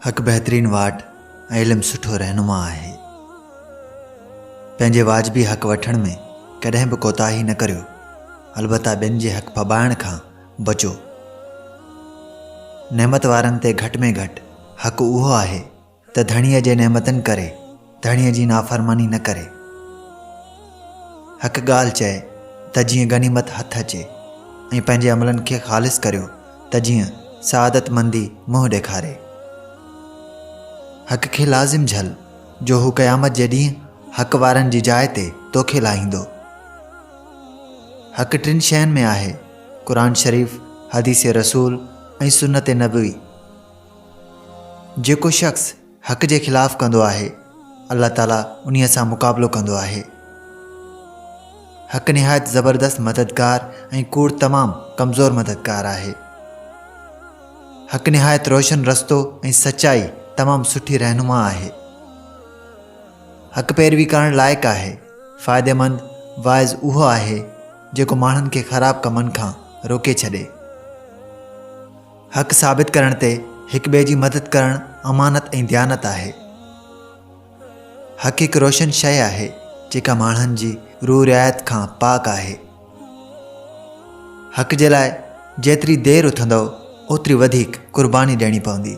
हक़ बहितरीन वाट ऐं इल्मु सुठो रहनुमा आहे। पंहिंजे वाजिबी हक़ वठण में कॾहिं बि कोताही न करियो, अलबत्ता ॿियनि जे हक़ फॿाइण खां बचो। नेमत वारनि ते घटि में घटि हक़ उहो आहे त धणीअ जे नेमतनि करे धणीअ जी नाफ़रमानी न करे। हक़ ॻाल्हि चए त जीअं गनीमत हथ अचे ऐं पंहिंजे अमलनि खे ख़ालिस करियो त जीअं सआदतमंदी मुंहुं ॾेखारे। हक़ खे लाज़िम झल जो हू क़यामत जे ॾींहुं हक़ वारनि जी जाइ ते तोखे लाहींदो। हक़ टिनि शयुनि में आहे, क़ुरान शरीफ़, हदीस रसूल ऐं सुन्नत नबवी। जेको शख़्स हक़ जे ख़िलाफ़ कंदो आहे, अल्लाह ताला उन्हीअ सां मुक़ाबिलो कंदो आहे। हक़ निहायत ज़बरदस्त मददगार ऐं कूड़ तमामु कमज़ोर मददगार आहे। हक़ निहायत रोशन रस्तो ऐं सचाई तमामु सुठी रहनुमा आहे। हक़ पैरवी करण लाइक़ु आहे। फ़ाइदेमंद वाइज़ उहो आहे जेको माण्हुनि खे ख़राब कमनि खां रोके छॾे। हक़ साबित करण ते हिक ॿिए जी मदद करण अमानत ऐं दयानत आहे। हक़ हिकु रोशन शइ आहे जेका माण्हुनि जी रूह रिआयत खां पाक आहे। हक़ जे लाइ जेतिरी देरि उथंदव ओतिरी वधीक क़ुर्बानी ॾियणी पवंदी।